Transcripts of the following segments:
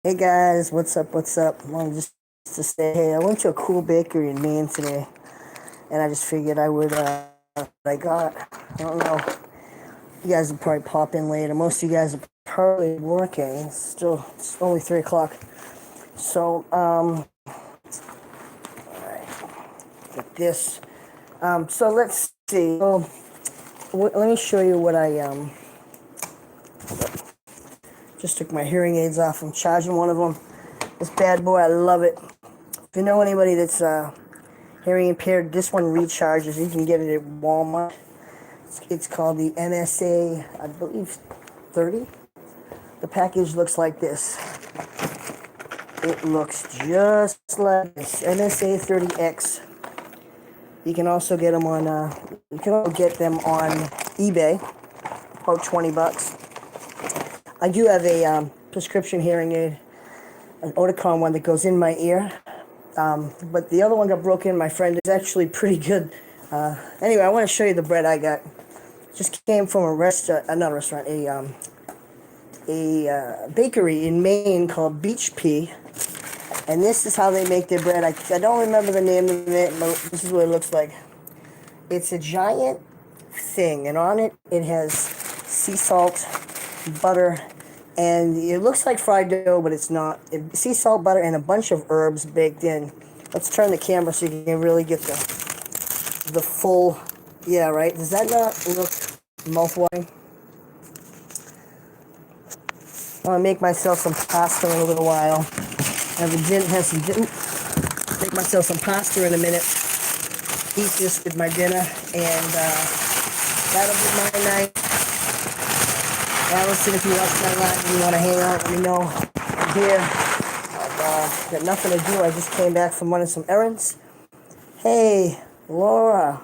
Hey guys, what's up? What's up? I wanted just to say, hey, I went to a cool bakery in Maine today, and I just figured I would, I got, I don't know, you guys will probably pop in later. Most of you guys are probably working. It's only 3 o'clock. So, get this. So let's see. Let me show you what I, just took my hearing aids off. I'm charging one of them. This bad boy, I love it. If you know anybody that's, hearing impaired, this one recharges. You can get it at Walmart. It's called the NSA, I believe, 30. The package looks like this. It looks just like this, NSA 30X. You can also get them on. You can also get them on eBay, about $20. I do have a prescription hearing aid, an Oticon one that goes in my ear. But the other one got broken. My friend is actually pretty good. Anyway, I want to show you the bread I got. Just came from a not a restaurant, a bakery in Maine called Beach Pea, and this is how they make their bread. I don't remember the name of it, but this is what it looks like. It's a giant thing, and on it it has sea salt, butter, and it looks like fried dough, but it's not. Sea salt, butter, and a bunch of herbs baked in. Let's turn the camera so you can really get the full. Yeah, right. Does that not look mouth-watering? I'm gonna make myself some pasta in a little while. Have some dinner. Make myself some pasta in a minute. Eat this with my dinner, and that'll be my night. Allison, if you watch my live and you want to hang out, let me know. I'm here. I've got nothing to do. I just came back from running some errands. Hey, Laura.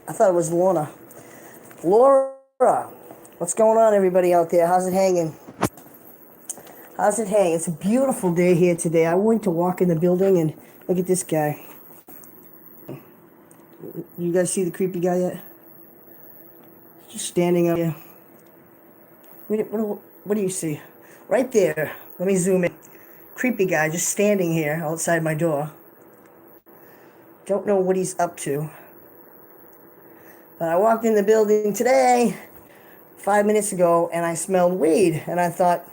I thought it was Lorna. Laura, what's going on, everybody out there? How's it hanging? How's it hanging? It's a beautiful day here today. I went to walk in the building and look at this guy. You guys see the creepy guy yet? Just standing up here. What do you see? Right there. Let me zoom in. Creepy guy just standing here outside my door. Don't know what he's up to. But I walked in the building today, 5 minutes ago, and I smelled weed. And I thought,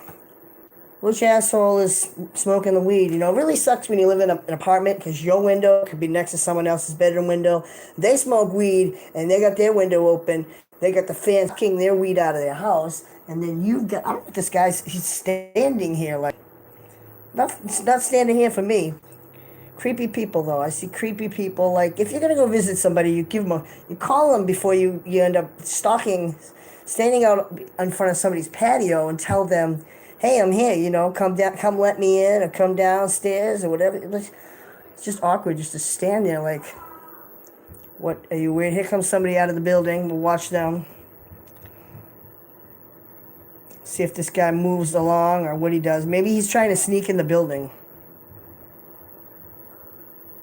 which asshole is smoking the weed? You know, it really sucks when you live in an apartment because your window could be next to someone else's bedroom window. They smoke weed and they got their window open. They got the fans kicking their weed out of their house. And then you've got, I don't know if this guy's, he's standing here like, not standing here for me. Creepy people, though. I see creepy people. Like, if you're going to go visit somebody, you call them before you end up standing out in front of somebody's patio and tell them, hey, I'm here, you know, come down, come let me in, or come downstairs, or whatever. It's just awkward just to stand there like, what, are you weird? Here comes somebody out of the building. We'll watch them. See if this guy moves along or what he does. Maybe he's trying to sneak in the building.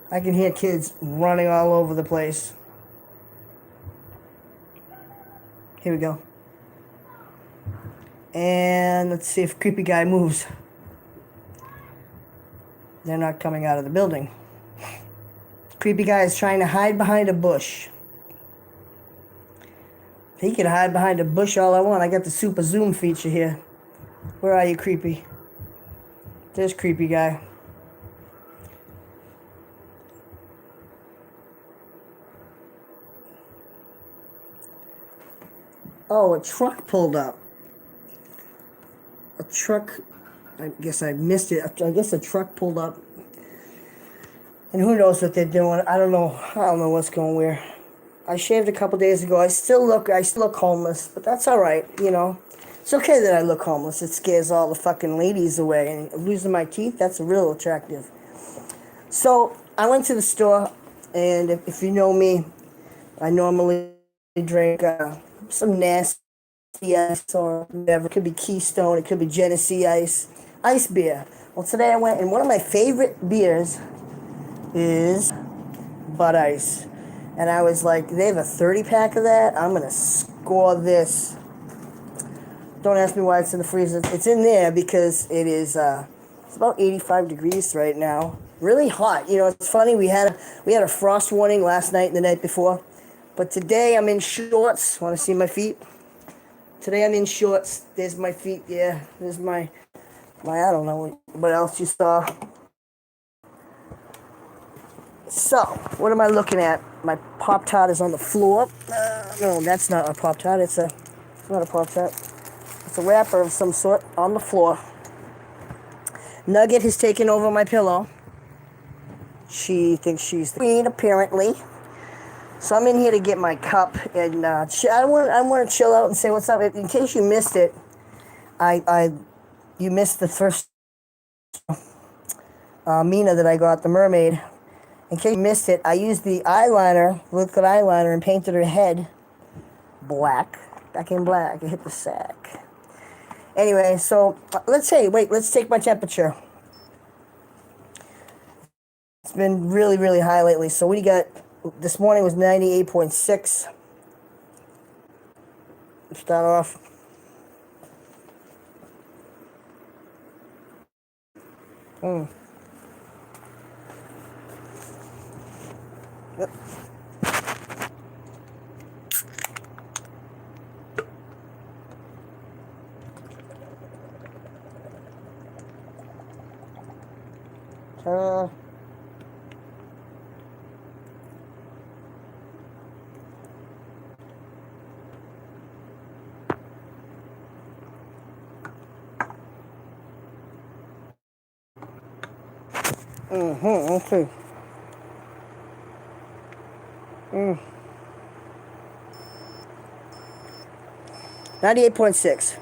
I can hear kids running all over the place. Here we go. And let's see if creepy guy moves. They're not coming out of the building. Creepy guy is trying to hide behind a bush. He can hide behind a bush all I want. I got the super zoom feature here. Where are you, creepy? There's creepy guy. Oh, a truck pulled up. A truck, I guess I missed it. I guess a truck pulled up. And who knows what they're doing. I don't know what's going where. I shaved a couple days ago. I still look homeless, but that's all right, you know. It's okay that I look homeless. It scares all the fucking ladies away. And losing my teeth, that's real attractive. So I went to the store, and if you know me, I normally drink some nasty ice or whatever. It could be Keystone, it could be Genesee ice beer. Well, today I went, and one of my favorite beers is Bud Ice. And I was like, they have a 30-pack of that? I'm going to score this. Don't ask me why it's in the freezer. It's in there because it is It's about 85 degrees right now. Really hot. You know, it's funny. We had a frost warning last night and the night before, but today I'm in shorts. Want to see my feet? Today I'm in shorts. There's my feet. Yeah, there's my I don't know what else you saw. So, what am I looking at? My Pop-Tart is on the floor. No, that's not a Pop-Tart. It's not a Pop-Tart. It's a wrapper of some sort on the floor. Nugget has taken over my pillow. She thinks she's the queen, apparently. So I'm in here to get my cup, and I want to chill out and say what's up. In case you missed it, you missed the first Mina that I got, the mermaid. In case you missed it, I used the eyeliner, liquid eyeliner, and painted her head black, back in black. It hit the sack. Anyway, so let's take my temperature. It's been really, really high lately. So what do you got? This morning was 98.6. Start off. Yep. Okay. 98.6.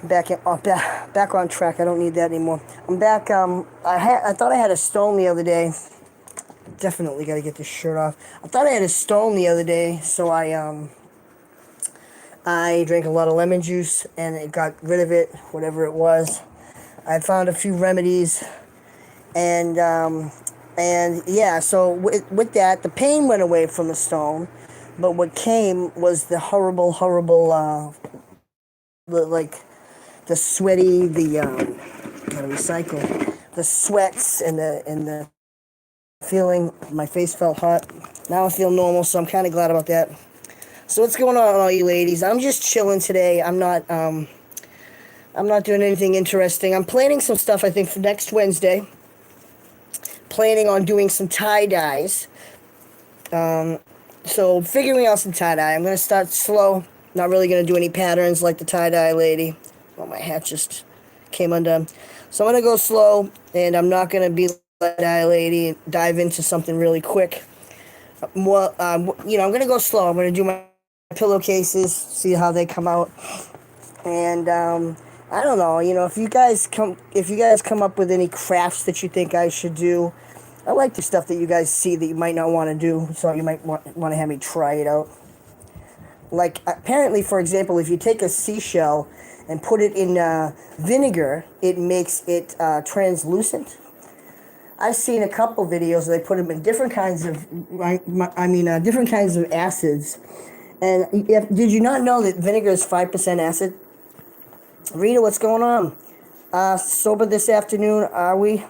Back on track. I don't need that anymore. I'm back. I thought I had a stone the other day. Definitely got to get this shirt off. I thought I had a stone the other day, so I drank a lot of lemon juice and it got rid of it, whatever it was. I found a few remedies, and yeah. So with that, the pain went away from the stone, but what came was the horrible, the sweaty, gotta recycle, the sweats and the feeling. My face felt hot. Now I feel normal, so I'm kind of glad about that. So what's going on, all you ladies? I'm just chilling today. I'm not doing anything interesting. I'm planning some stuff, I think, for next Wednesday. Planning on doing some tie-dyes. So figuring out some tie-dye. I'm going to start slow. Not really going to do any patterns like the tie-dye lady. Oh, my hat just came undone. So I'm going to go slow, and I'm not going to be like the tie-dye lady and dive into something really quick. More, I'm going to go slow. I'm going to do my pillowcases, see how they come out. And I don't know, if you guys come up with any crafts that you think I should do. I like the stuff that you guys see that you might not want to do, so you might want to have me try it out. Like, apparently, for example, if you take a seashell and put it in vinegar, it makes it translucent. I've seen a couple videos where they put them in different kinds of, different kinds of acids. And did you not know that vinegar is 5% acid? Rita, what's going on? Sober this afternoon, are we?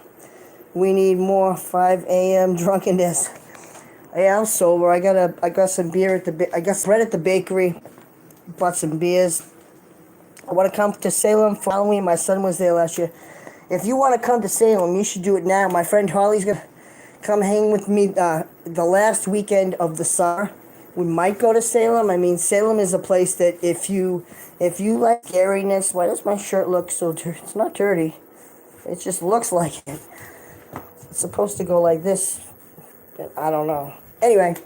We need more 5 a.m. drunkenness. Yeah, I'm sober. I got some beer I got bread at the bakery. Bought some beers. I want to come to Salem for Halloween. My son was there last year. If you want to come to Salem, you should do it now. My friend Harley's gonna come hang with me the last weekend of the summer. We might go to Salem. I mean, Salem is a place that if you like scariness, why does my shirt look so dirty? It's not dirty. It just looks like it. It's supposed to go like this. I don't know. Anyway,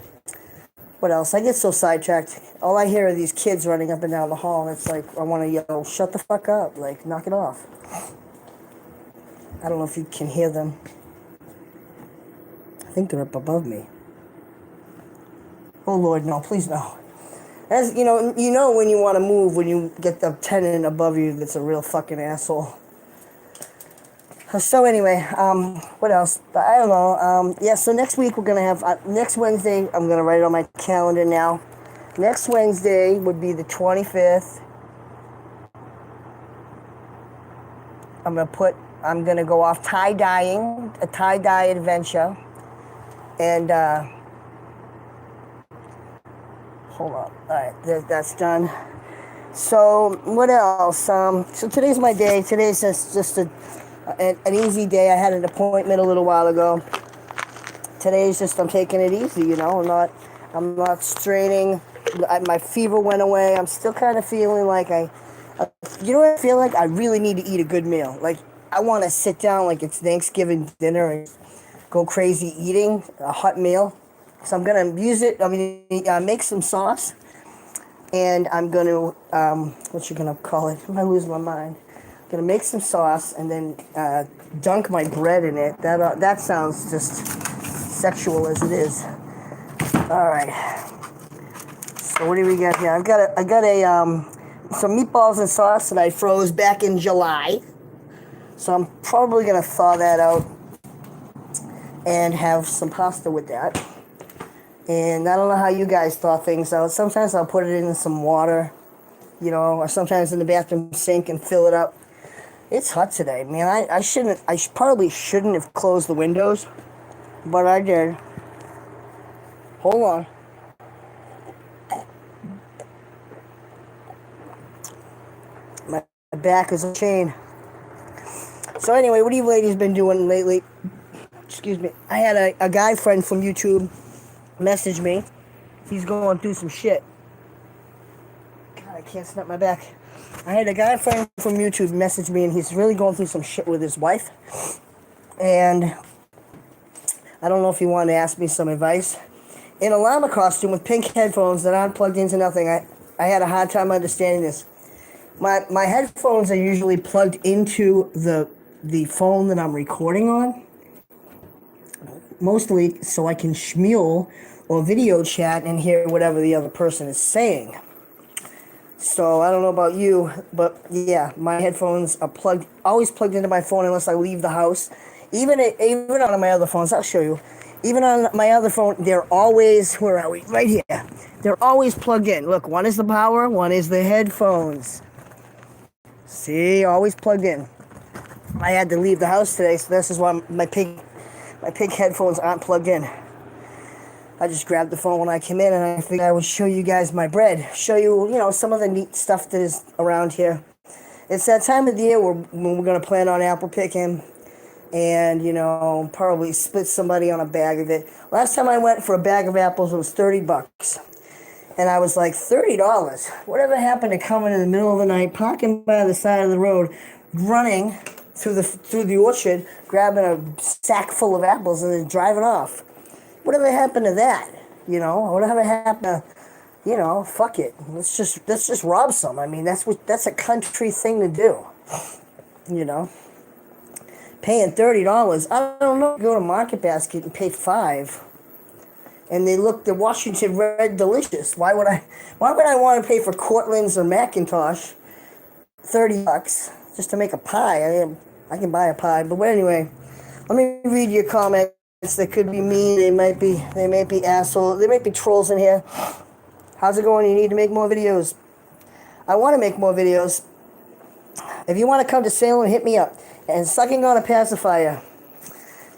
what else? I get so sidetracked. All I hear are these kids running up and down the hall, and it's like I want to yell, shut the fuck up. Like, knock it off. I don't know if you can hear them. I think they're up above me. Oh, Lord, no, please no. As you know when you want to move, when you get the tenant above you that's a real fucking asshole. So anyway, what else? I don't know. Yeah, so next week we're going to have, next Wednesday, I'm going to write it on my calendar now. Next Wednesday would be the 25th. I'm gonna go off tie-dyeing, a tie-dye adventure. And, hold on. All right, that's done. So what else? So today's my day. Today's just an easy day. I had an appointment a little while ago. Today's just, I'm taking it easy, you know. I'm not straining. My fever went away. I'm still kind of feeling like you know what I feel like? I really need to eat a good meal. Like, I want to sit down like it's Thanksgiving dinner and go crazy eating a hot meal. So I'm going to use it. I'm going to make some sauce. And I'm going to, what you going to call it? I'm going to lose my mind. I'm going to make some sauce and then dunk my bread in it. That sounds just sexual as it is. All right. So what do we got here? I got some meatballs and sauce that I froze back in July. So I'm probably going to thaw that out and have some pasta with that. And I don't know how you guys thaw things out. Sometimes I'll put it in some water, you know, or sometimes in the bathroom sink and fill it up. It's hot today, man. I probably shouldn't have closed the windows, but I did. Hold on. My back is a chain. So anyway, what have you ladies been doing lately? Excuse me. I had a guy friend from YouTube message me. He's going through some shit. God, I can't snap my back. I had a guy friend from YouTube message me, and he's really going through some shit with his wife. And I don't know if he wanted to ask me some advice. In a llama costume with pink headphones that aren't plugged into nothing, I had a hard time understanding this. My headphones are usually plugged into the phone that I'm recording on, mostly so I can schmule or video chat and hear whatever the other person is saying. So I don't know about you, but yeah, my headphones are always plugged into my phone unless I leave the house. Even on my other phones, I'll show you. Even on my other phone, they're always, where are we? Right here. They're always plugged in. Look, one is the power, one is the headphones. See, always plugged in. I had to leave the house today, so this is why my pink headphones aren't plugged in. I just grabbed the phone when I came in, and I figured I would show you guys my bread. Show you, some of the neat stuff that is around here. It's that time of the year when we're going to plan on apple picking and, probably split somebody on a bag of it. Last time I went for a bag of apples, it was $30. And I was like, $30? Whatever happened to coming in the middle of the night, parking by the side of the road, running through the orchard, grabbing a sack full of apples and then driving off? Whatever happened to that? Whatever happened to, fuck it. Let's just rob some. I mean, that's a country thing to do. Paying $30. I don't know. Go to Market Basket and pay $5. And the Washington Red delicious. Why would I want to pay for Cortland's or Macintosh $30 just to make a pie? I can buy a pie, but anyway, let me read your comments. They could be mean. They might be assholes. There might be trolls in here. How's it going? You need to make more videos. I want to make more videos. If you want to come to Salem, hit me up. And sucking on a pacifier.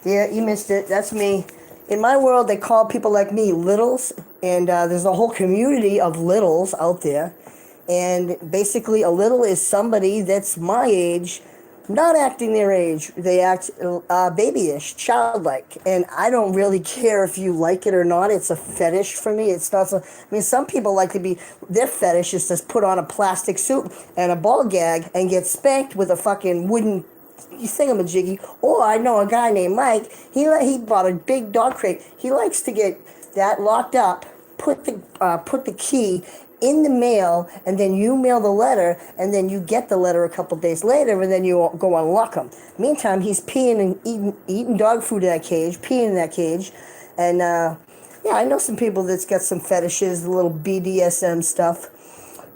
Yeah, you missed it. That's me. In my world, they call people like me littles, and there's a whole community of littles out there. And basically, a little is somebody that's my age, not acting their age. They act babyish, childlike. And I don't really care if you like it or not. It's a fetish for me. It's not so. I mean, some people like to be, their fetish is to put on a plastic suit and a ball gag and get spanked with a fucking wooden thingamajiggy. Or I know a guy named Mike. He bought a big dog crate. He likes to get that locked up, put the key in the mail, and then you mail the letter, and then you get the letter a couple days later, and then you go unlock them. Meantime, he's peeing and eating dog food in that cage, peeing in that cage, and yeah, I know some people that's got some fetishes, a little BDSM stuff.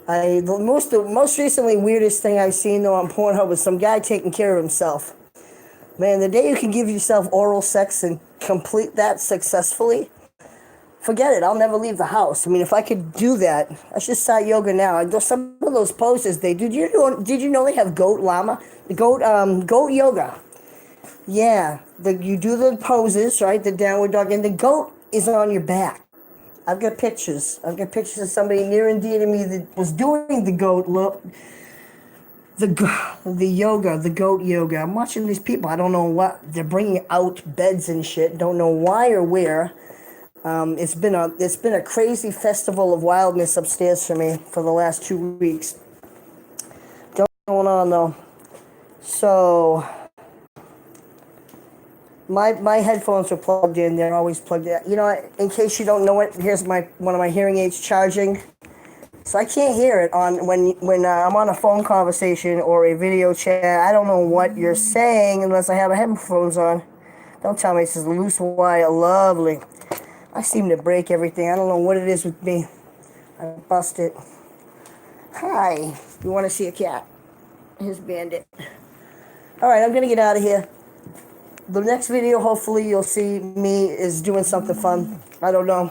The most recently weirdest thing I've seen though on Pornhub was some guy taking care of himself. Man, the day you can give yourself oral sex and complete that successfully, forget it. I'll never leave the house. I mean, if I could do that, I should start yoga now. Some of those poses they do. Did you know they have goat llama, goat yoga? Yeah, you do the poses, right? The downward dog, and the goat is on your back. I've got pictures. I've got pictures of somebody near and dear to me that was doing the goat look, the yoga, the goat yoga. I'm watching these people. I don't know what they're bringing out beds and shit. Don't know why or where. It's been a crazy festival of wildness upstairs for me for the last 2 weeks. Don't know what's going on though. So my headphones are plugged in. They're always plugged in. You know, in case you don't know it, here's one of my hearing aids charging. So I can't hear it when I'm on a phone conversation or a video chat. I don't know what you're saying unless I have headphones on. Don't tell me this is loose wire. Lovely. I seem to break everything. I don't know what it is with me. I bust it. Hi. You want to see a cat? Here's Bandit. All right, I'm going to get out of here. The next video, hopefully, you'll see me is doing something fun. I don't know.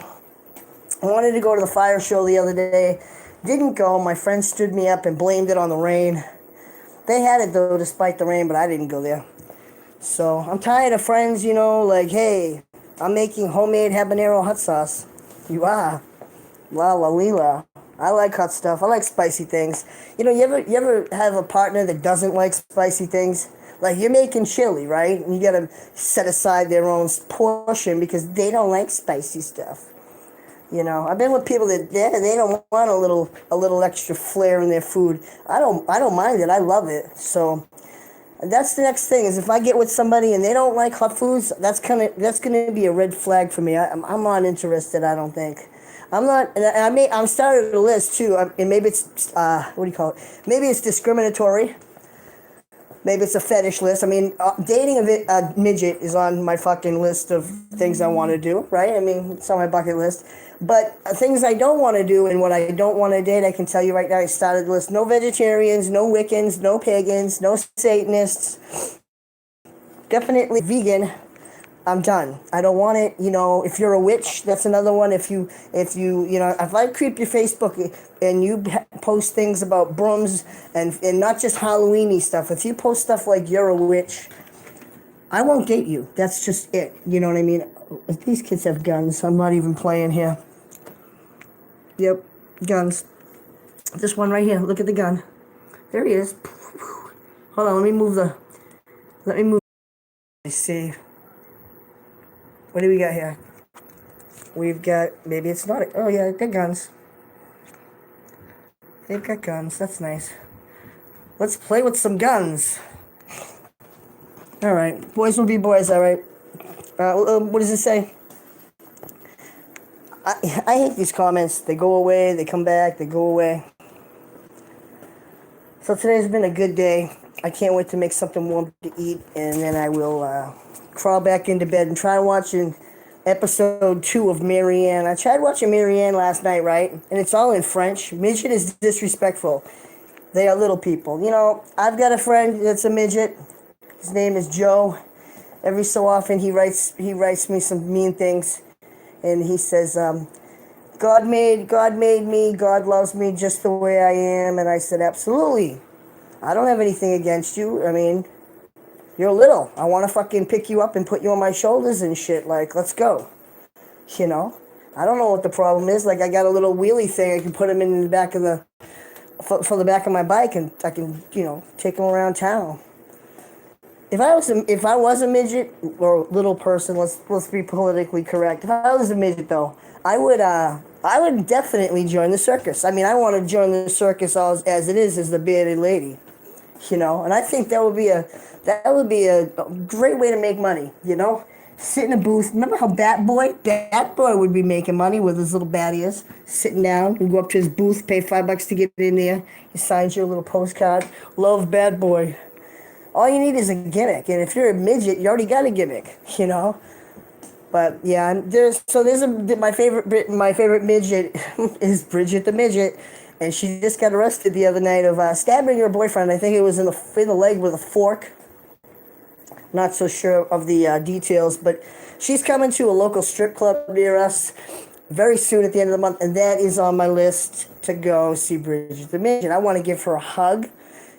I wanted to go to the fire show the other day. Didn't go. My friend stood me up and blamed it on the rain. They had it, though, despite the rain, but I didn't go there. So I'm tired of friends, you know, like, hey, I'm making homemade habanero hot sauce. You are. La la lila. I like hot stuff. I like spicy things. You know, you ever have a partner that doesn't like spicy things? Like, you're making chili, right? And you gotta set aside their own portion because they don't like spicy stuff. You know, I've been with people that they don't want a little extra flair in their food. I don't mind it. I love it. So that's the next thing is if I get with somebody and they don't like hot foods, that's gonna be a red flag for me. I'm not interested. I don't think. I'm not. I'm starting a list too. And maybe it's what do you call it? Maybe it's discriminatory. Maybe it's a fetish list. I mean, dating a midget is on my fucking list of things I want to do, right? I mean, it's on my bucket list. But things I don't want to do and what I don't want to date, I can tell you right now, I started the list. No vegetarians, no Wiccans, no pagans, no Satanists. Definitely vegan. I'm done. I don't want it. You know, if you're a witch, that's another one. If I creep your Facebook and you post things about brooms and not just Halloweeny stuff, if you post stuff like you're a witch, I won't date you. That's just it. You know what I mean? These kids have guns. I'm not even playing here. Yep, guns. This one right here. Look at the gun. There he is. Hold on. Let me move. Let's see. What do we got here? We've got, maybe it's not, oh yeah, they're guns. They've got guns, that's nice. Let's play with some guns. Alright, boys will be boys, alright. What does it say? I hate these comments. They go away, they come back, they go away. So today's been a good day. I can't wait to make something warm to eat, and then I will crawl back into bed and try watching episode 2 of Marianne. I tried watching Marianne last night, right? And it's all in French. Midget is disrespectful. They are little people. You know, I've got a friend that's a midget. His name is Joe. Every so often he writes me some mean things, and he says, God made me, God loves me just the way I am. And I said, absolutely. I don't have anything against you. I mean, you're little. I want to fucking pick you up and put you on my shoulders and shit. Like, let's go. You know? I don't know what the problem is. Like, I got a little wheelie thing. I can put him in the back of for the back of my bike, and I can, you know, take him around town. If I was a midget or little person, let's be politically correct. If I was a midget, though, I would definitely join the circus. I mean, I want to join the circus as it is as the bearded lady. You know, and I think that would be a great way to make money, you know? Sit in a booth. Remember how Bat Boy would be making money with his little bat ears, sitting down. You go up to his booth, pay $5 to get in there. He signs you a little postcard. Love Bad Boy. All you need is a gimmick, and if you're a midget, you already got a gimmick, you know? But yeah, my favorite midget is Bridget the Midget. And she just got arrested the other night of stabbing her boyfriend. I think it was in the leg with a fork. Not so sure of the details, but she's coming to a local strip club near us. very soon at the end of the month, and that is on my list to go see Bridget the Midget. I want to give her a hug.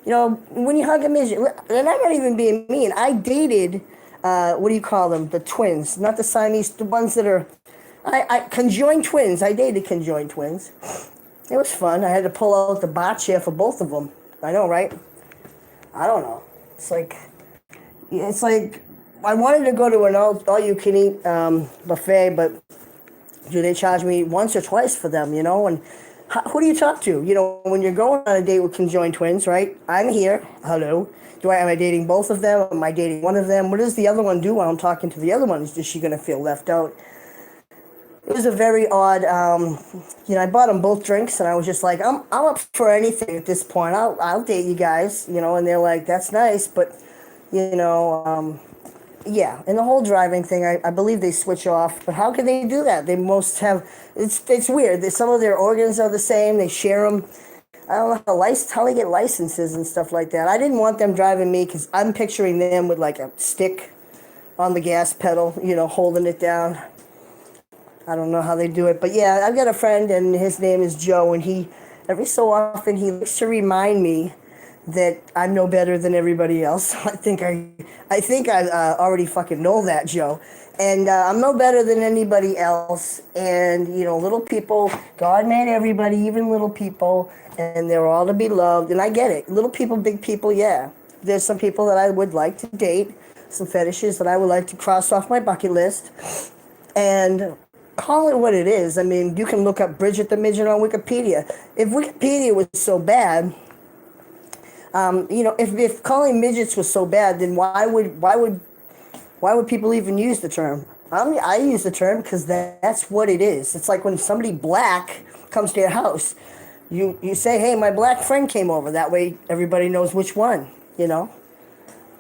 You know, when you hug a midget, and I'm not even being mean. I dated, what do you call them? The twins, not the Siamese, the ones that are, conjoined twins. I dated conjoined twins. It was fun. I had to pull out the bar chair for both of them. I know, right? I don't know. It's like I wanted to go to an all-you-can-eat buffet, but do they charge me once or twice for them, you know? And who do you talk to? You know, when you're going on a date with conjoined twins, right? I'm here. Hello. Am I dating both of them? Am I dating one of them? What does the other one do while I'm talking to the other one? Is she going to feel left out? It was a very odd, I bought them both drinks, and I was just like, I'm up for anything at this point. I'll date you guys, you know, and they're like, that's nice, but, yeah, and the whole driving thing, I believe they switch off, but how can they do that? They most have, it's weird. Some of their organs are the same. They share them. I don't know how they get licenses and stuff like that. I didn't want them driving me because I'm picturing them with like a stick on the gas pedal, you know, holding it down. I don't know how they do it, but yeah, I've got a friend, and his name is Joe, and every so often, he likes to remind me that I'm no better than everybody else. I think I already fucking know that, Joe, and I'm no better than anybody else. And you know, little people, God made everybody, even little people, and they're all to be loved. And I get it, little people, big people, yeah. There's some people that I would like to date, some fetishes that I would like to cross off my bucket list, and call it what it is. I mean, you can look up Bridget the Midget on Wikipedia. If Wikipedia was so bad, if calling midgets was so bad, then why would people even use the term? I use the term because that's what it is. It's like when somebody black comes to your house, you say, hey, my black friend came over. That way everybody knows which one, you know?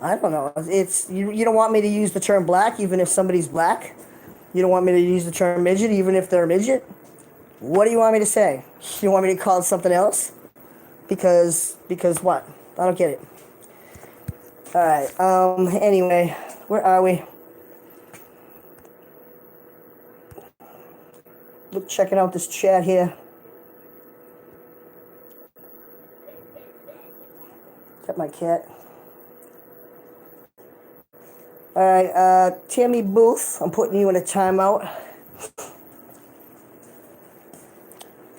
I don't know. It's you don't want me to use the term black even if somebody's black? You don't want me to use the term midget even if they're a midget? What do you want me to say? You want me to call it something else? Because what? I don't get it. All right. Anyway, where are we? Checking out this chat here. Got my cat. All right, Tammy Booth, I'm putting you in a timeout.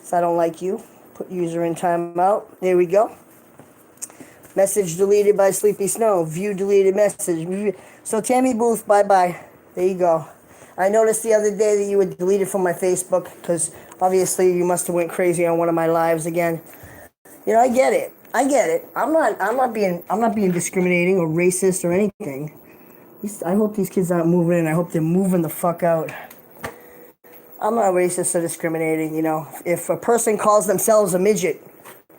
So I don't like you. Put user in timeout. There we go. Message deleted by Sleepy Snow. View deleted message. So Tammy Booth, bye-bye. There you go. I noticed the other day that you were deleted from my Facebook because obviously you must have went crazy on one of my lives again. You know, I get it. I'm not being discriminating or racist or anything. I hope these kids aren't moving in. I hope they're moving the fuck out. I'm not racist or discriminating, you know. If a person calls themselves a midget,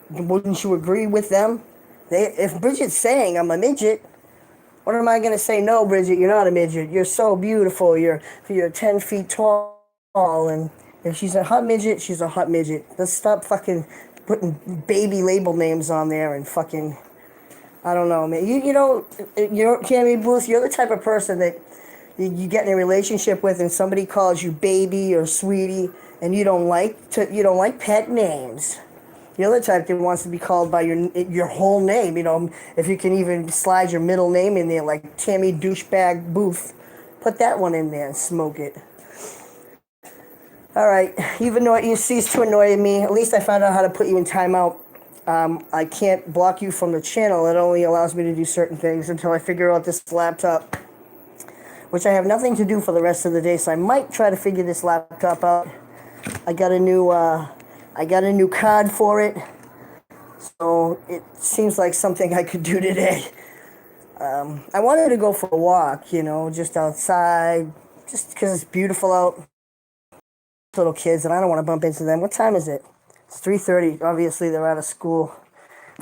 wouldn't you agree with them? If Bridget's saying I'm a midget, what am I going to say? No, Bridget, you're not a midget. You're so beautiful. You're 10 feet tall. And if she's a hot midget, she's a hot midget. Let's stop fucking putting baby label names on there and fucking... I don't know, man. You're Tammy Booth. You're the type of person that you get in a relationship with, and somebody calls you baby or sweetie, and you don't like pet names. You're the type that wants to be called by your whole name. You know, if you can even slide your middle name in there, like Tammy Douchebag Booth, put that one in there and smoke it. All right. Even though you ceased to annoy me, at least I found out how to put you in timeout. I can't block you from the channel. It only allows me to do certain things until I figure out this laptop, which I have nothing to do for the rest of the day. So I might try to figure this laptop out. I got a new card for it, so it seems like something I could do today. I wanted to go for a walk, you know, just outside, just because it's beautiful out. Little kids, and I don't want to bump into them. What time is it? It's 3:30. Obviously, they're out of school.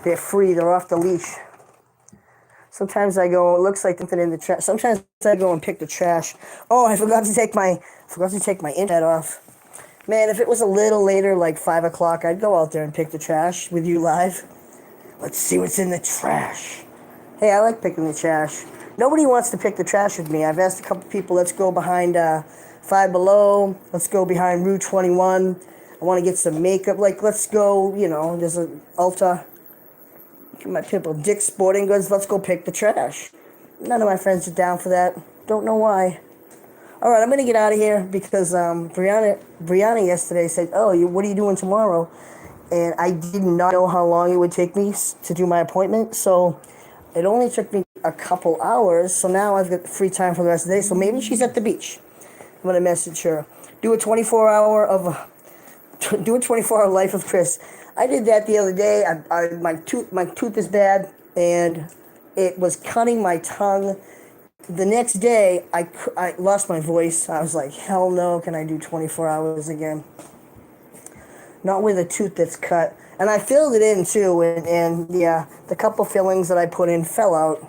They're free. They're off the leash. Sometimes I go, it looks like something in the trash. Sometimes I go and pick the trash. Oh, I forgot to take my internet off. Man, if it was a little later, like 5 o'clock, I'd go out there and pick the trash with you live. Let's see what's in the trash. Hey, I like picking the trash. Nobody wants to pick the trash with me. I've asked a couple people, let's go behind Five Below. Let's go behind Route 21. I want to get some makeup. Like, let's go, there's an Ulta. My people, Dick's Sporting Goods. Let's go pick the trash. None of my friends are down for that. Don't know why. All right, I'm going to get out of here because Brianna yesterday said, oh, what are you doing tomorrow? And I did not know how long it would take me to do my appointment. So it only took me a couple hours. So now I've got free time for the rest of the day. So maybe she's at the beach. I'm going to message her. Do a 24-hour life of Chris. I did that the other day. My tooth is bad, and it was cutting my tongue. The next day, I lost my voice. I was like, hell no, can I do 24 hours again? Not with a tooth that's cut. And I filled it in, too, and yeah, the couple fillings that I put in fell out.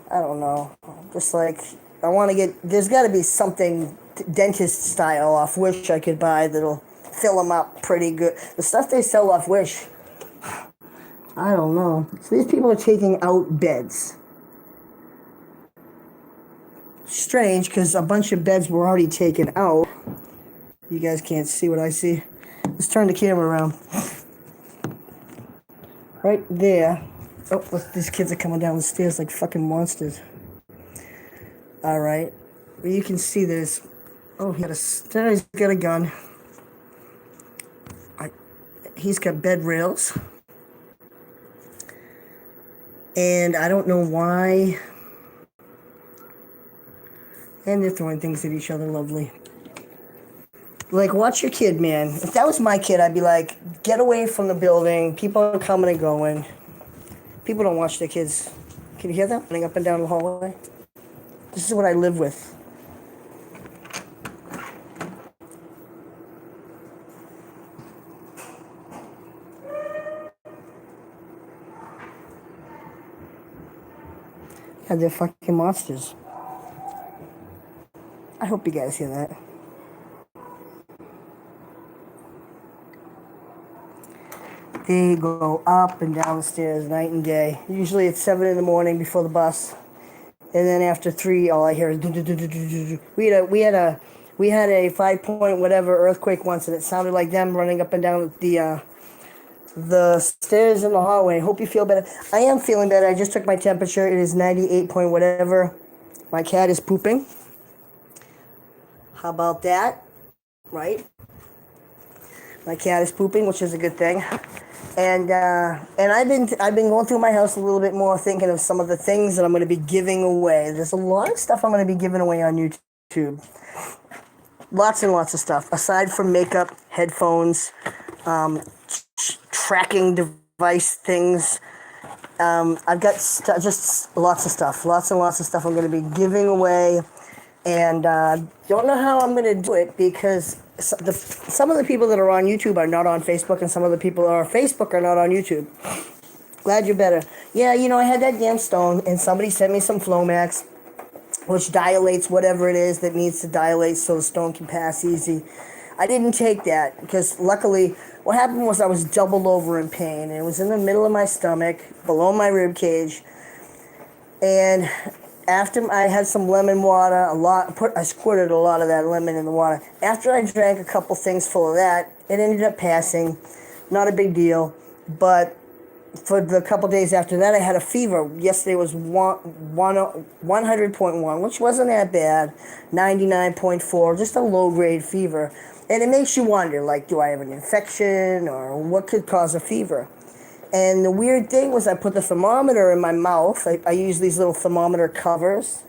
I don't know. Just like, I want to there's got to be something dentist style off Wish I could buy that'll fill them up pretty good. The stuff they sell off Wish, I don't know. So these people are taking out beds. Strange, because a bunch of beds were already taken out. You guys can't see what I see. Let's turn the camera around. Right there. Oh, these kids are coming down the stairs like fucking monsters. All right. Well, you can see this. Oh, he's got a gun. He's got bed rails. And I don't know why. And they're throwing things at each other. Lovely. Like, watch your kid, man. If that was my kid, I'd be like, get away from the building. People are coming and going. People don't watch their kids. Can you hear them running up and down the hallway? This is what I live with. Yeah, they're fucking monsters. I hope you guys hear that. They go up and down the stairs night and day. Usually it's 7 in the morning before the bus. And then after 3, all I hear is do. We had a 5 point whatever earthquake once, and it sounded like them running up and down the stairs in the hallway. Hope you feel better. I am feeling better. I just took my temperature. It is 98 point whatever. My cat is pooping. How about that? Right? My cat is pooping, which is a good thing. And I've been going through my house a little bit more, thinking of some of the things that I'm going to be giving away. There's a lot of stuff I'm going to be giving away on YouTube. Lots and lots of stuff. Aside from makeup, headphones, tracking device things. I've got just lots of stuff. Lots and lots of stuff I'm going to be giving away. And don't know how I'm going to do it because some of the people that are on YouTube are not on Facebook, and some of the people that are on Facebook are not on YouTube. Glad you're better. Yeah, I had that damn stone, and somebody sent me some Flomax, which dilates whatever it is that needs to dilate so the stone can pass easy. I didn't take that because luckily what happened was I was doubled over in pain, and it was in the middle of my stomach, below my rib cage, and after I had some lemon water, I squirted a lot of that lemon in the water. After I drank a couple things full of that, it ended up passing. Not a big deal. But for the couple days after that, I had a fever. Yesterday was 100.1, which wasn't that bad. 99.4, just a low-grade fever. And it makes you wonder, like, do I have an infection or what could cause a fever? And the weird thing was I put the thermometer in my mouth. I use these little thermometer covers.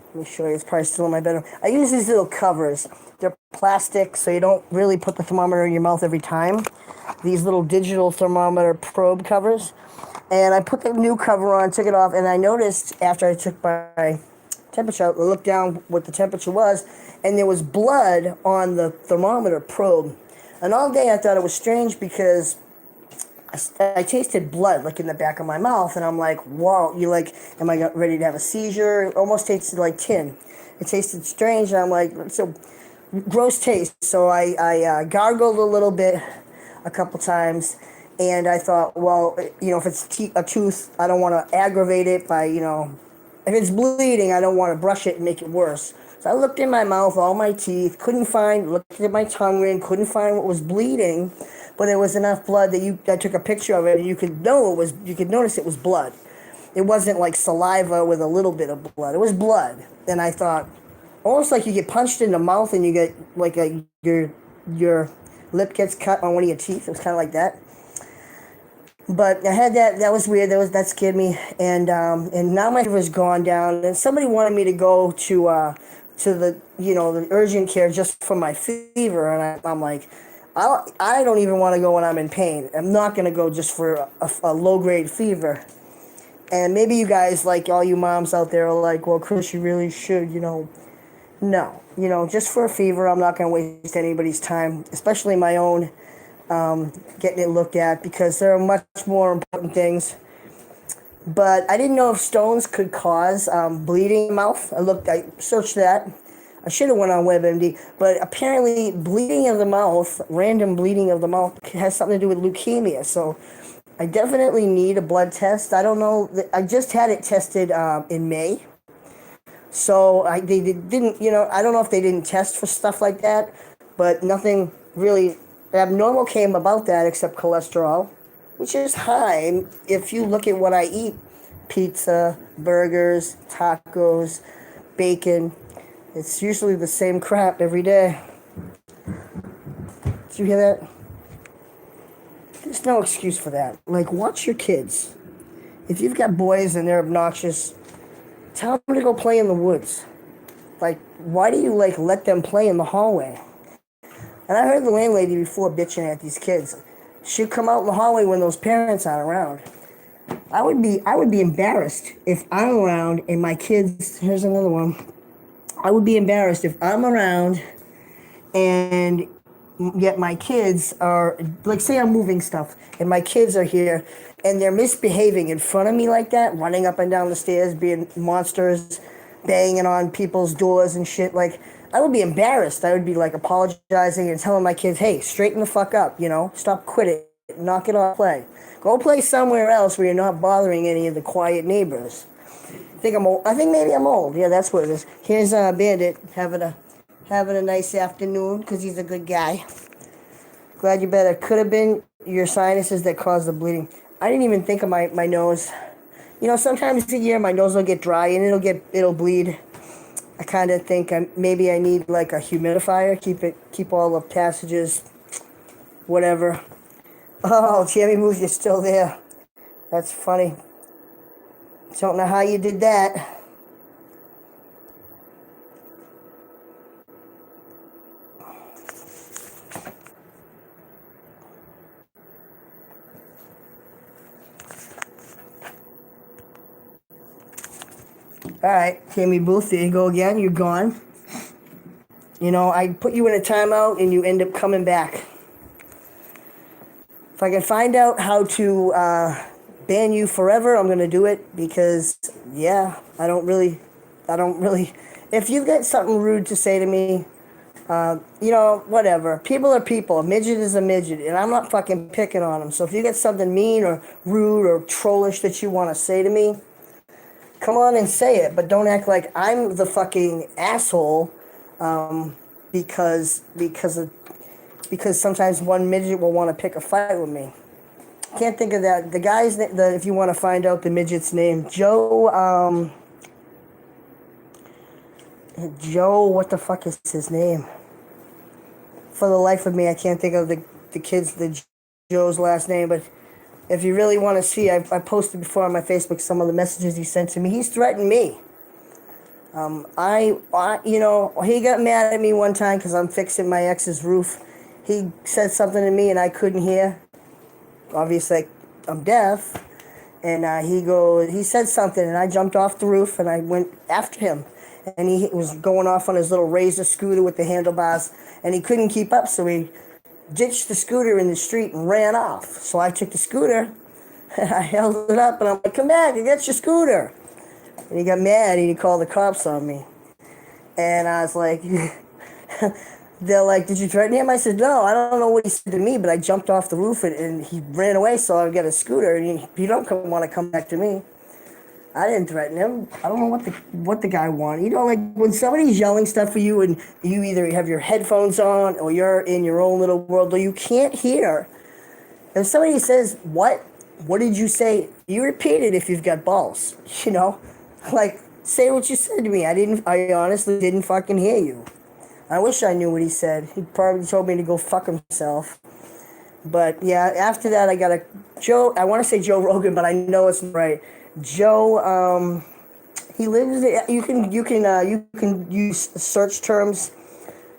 Let me show you. It's probably still in my bedroom. I use these little covers. They're plastic, so you don't really put the thermometer in your mouth every time. These little digital thermometer probe covers. And I put the new cover on, took it off, and I noticed after I took my temperature, I looked down what the temperature was, and there was blood on the thermometer probe. And all day I thought it was strange because I tasted blood, like, in the back of my mouth, and I'm like, whoa, am I ready to have a seizure? It almost tasted like tin. It tasted strange, and I'm like, so gross taste. So I gargled a little bit a couple times, and I thought, well, if it's a tooth, I don't want to aggravate it by, if it's bleeding, I don't want to brush it and make it worse. So I looked in my mouth, all my teeth, looked at my tongue ring, couldn't find what was bleeding, but there was enough blood that I took a picture of it, and you could notice it was blood. It wasn't like saliva with a little bit of blood. It was blood. And I thought, almost like you get punched in the mouth and you get like your lip gets cut on one of your teeth. It was kind of like that. But I had that. That was weird. That scared me. And now my fever's gone down. And somebody wanted me to go to the the urgent care just for my fever. And I'm like, I don't even want to go when I'm in pain. I'm not going to go just for a low grade fever. And maybe you guys, like all you moms out there, are like, well, Chris, you really should, No, just for a fever, I'm not going to waste anybody's time, especially my own, getting it looked at, because there are much more important things. But I didn't know if stones could cause bleeding in the mouth. I searched that. I should have went on WebMD, but apparently bleeding of the mouth, random bleeding of the mouth, has something to do with leukemia. So I definitely need a blood test. I don't know. I just had it tested in May. So they didn't, I don't know if they didn't test for stuff like that, but nothing really abnormal came about that except cholesterol, which is high if you look at what I eat. Pizza, burgers, tacos, bacon. It's usually the same crap every day. Did you hear that? There's no excuse for that. Like, watch your kids. If you've got boys and they're obnoxious, tell them to go play in the woods. Like, why do you, let them play in the hallway? And I heard the landlady before bitching at these kids. She'd come out in the hallway when those parents aren't around. I would be embarrassed if I'm around and my kids, here's another one. I would be embarrassed if I'm around and yet my kids are, like, say I'm moving stuff and my kids are here and they're misbehaving in front of me like that, running up and down the stairs, being monsters, banging on people's doors and shit. Like, I would be embarrassed. I would be apologizing and telling my kids, hey, straighten the fuck up, stop, quit it, knock it off, play. Go play somewhere else where you're not bothering any of the quiet neighbors. I think I'm old. I think maybe I'm old. Yeah, that's what it is. Here's Bandit having a nice afternoon because he's a good guy. Glad you better. Could have been your sinuses that caused the bleeding. I didn't even think of my nose. Sometimes a year my nose will get dry and it'll bleed. I kind of think maybe I need like a humidifier, keep all the passages, whatever. Oh, Jamie Moose, you're still there. That's funny. Don't know how you did that. All right, Jamie Booth, there you go again. You're gone. I put you in a timeout and you end up coming back. If I can find out how to ban you forever, I'm going to do it because, yeah, I don't really, if you've got something rude to say to me, whatever. People are people. A midget is a midget, and I'm not fucking picking on them. So if you got something mean or rude or trollish that you want to say to me, come on and say it, but don't act like I'm the fucking asshole because sometimes one midget will want to pick a fight with me. Can't think of that. The guy's name, if you want to find out the midget's name, Joe, what the fuck is his name? For the life of me, I can't think of the Joe's last name, but if you really want to see, I posted before on my Facebook some of the messages he sent to me. He's threatened me. He got mad at me one time because I'm fixing my ex's roof. He said something to me and I couldn't hear. Obviously, I'm deaf. And he said something and I jumped off the roof and I went after him. And he was going off on his little Razor scooter with the handlebars and he couldn't keep up, so he ditched the scooter in the street and ran off. So I took the scooter and I held it up and I'm like, come back, I got your scooter. And he got mad and he called the cops on me. And I was like, they're like, did you threaten him? I said, no, I don't know what he said to me, but I jumped off the roof and he ran away, so I got a scooter and you don't want to come back to me. I didn't threaten him. I don't know what the guy wanted. You know, like when somebody's yelling stuff for you and you either have your headphones on or you're in your own little world or you can't hear. If somebody says, what did you say? You repeat it if you've got balls. You know? Like, say what you said to me. I honestly didn't fucking hear you. I wish I knew what he said. He probably told me to go fuck himself. But yeah, after that I got I want to say Joe Rogan, but I know it's not right. Joe, he lives. You can use search terms.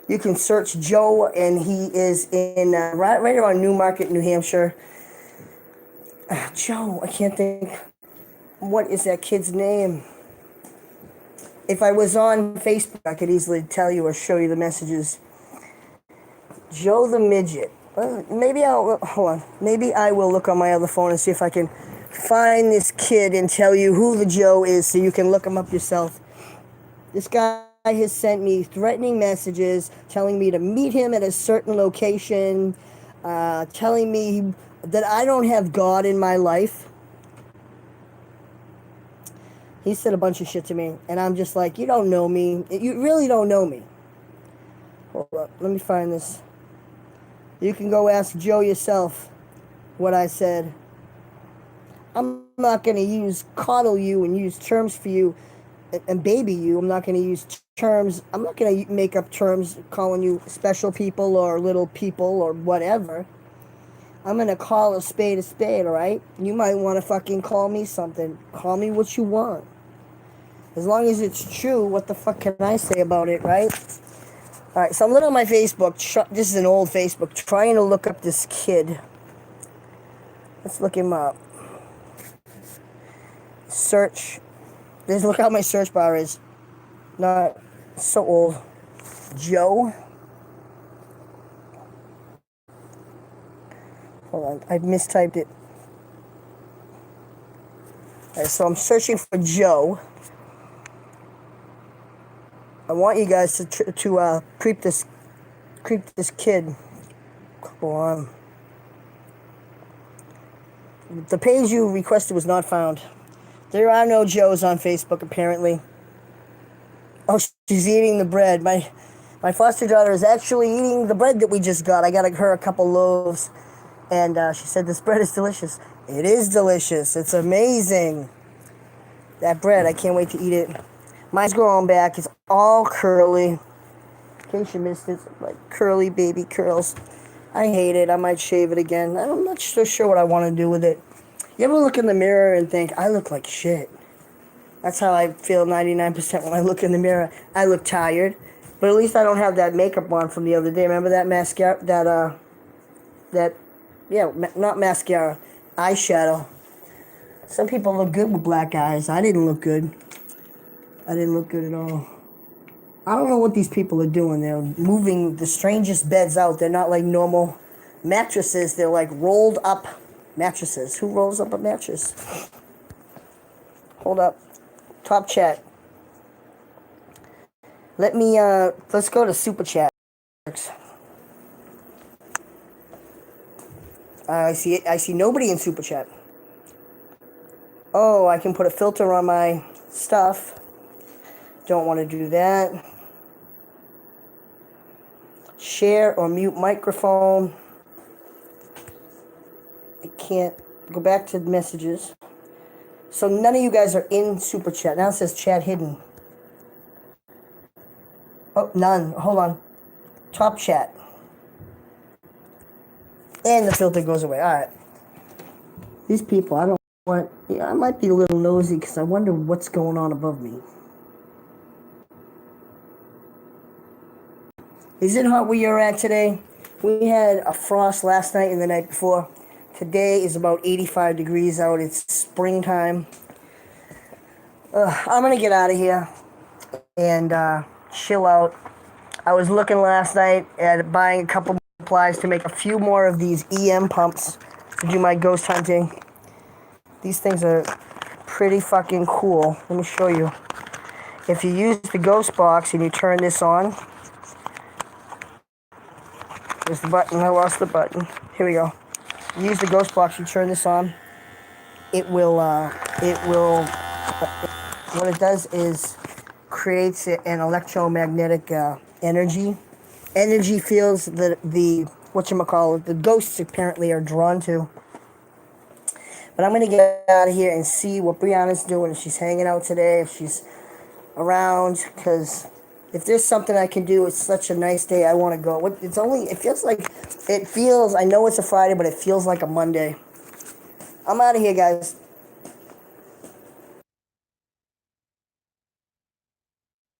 You can search Joe, and he is in right around Newmarket, New Hampshire. Joe, I can't think. What is that kid's name? If I was on Facebook, I could easily tell you or show you the messages. Joe the Midget. Maybe hold on. Maybe I will look on my other phone and see if I can find this kid and tell you who the Joe is so you can look him up yourself. This guy has sent me threatening messages telling me to meet him at a certain location, telling me that I don't have God in my life. He said a bunch of shit to me, and I'm just like, you don't know me. You really don't know me. Hold up. Let me find this. You can go ask Joe yourself what I said. I'm not going to coddle you and use terms for you and baby you. I'm not going to use terms. I'm not going to make up terms calling you special people or little people or whatever. I'm going to call a spade, all right? You might want to fucking call me something. Call me what you want. As long as it's true, what the fuck can I say about it, right? All right, so I'm looking on my Facebook. This is an old Facebook, trying to look up this kid. Let's look him up. Search. Look how my search bar is. Not so old. Joe. Hold on, I mistyped it. All right, so I'm searching for Joe. I want you guys to creep this kid. Come on. The page you requested was not found. There are no Joes on Facebook, apparently. Oh, she's eating the bread. My foster daughter is actually eating the bread that we just got. I got her a couple loaves, and she said this bread is delicious. It is delicious. It's amazing. That bread, I can't wait to eat it. Mine's growing back. It's all curly. In case you missed it, like curly baby curls. I hate it. I might shave it again. I'm not so sure what I want to do with it. You ever look in the mirror and think, I look like shit? That's how I feel 99% when I look in the mirror. I look tired. But at least I don't have that makeup on from the other day. Remember that mascara? Not mascara. Eyeshadow. Some people look good with black eyes. I didn't look good. I didn't look good at all. I don't know what these people are doing. They're moving the strangest beds out. They're not like normal mattresses. They're like rolled up mattresses. Who rolls up a mattress? Hold up. Top chat. Let's go to super chat. I see nobody in super chat. Oh, I can put a filter on my stuff. Don't want to do that. Share or mute microphone. I can't go back to the messages. So none of you guys are in super chat. Now it says chat hidden. Oh, none. Hold on. Top chat. And the filter goes away. All right. These people, I don't want. I might be a little nosy because I wonder what's going on above me. Is it hot where you're at today? We had a frost last night and the night before. Today is about 85 degrees out. It's springtime. I'm going to get out of here and chill out. I was looking last night at buying a couple more supplies to make a few more of these EM pumps to do my ghost hunting. These things are pretty fucking cool. Let me show you. If you use the ghost box and you turn this on, there's the button. I lost the button. Here we go. You use the ghost box. You turn this on. It will what it does is creates an electromagnetic energy. Energy fields that the whatchamacallit, the ghosts apparently are drawn to. But I'm gonna get out of here and see what Brianna's doing. If she's hanging out today, if she's around, because if there's something I can do, it's such a nice day. I want to go. It's only. It feels. I know it's a Friday, but it feels like a Monday. I'm out of here, guys.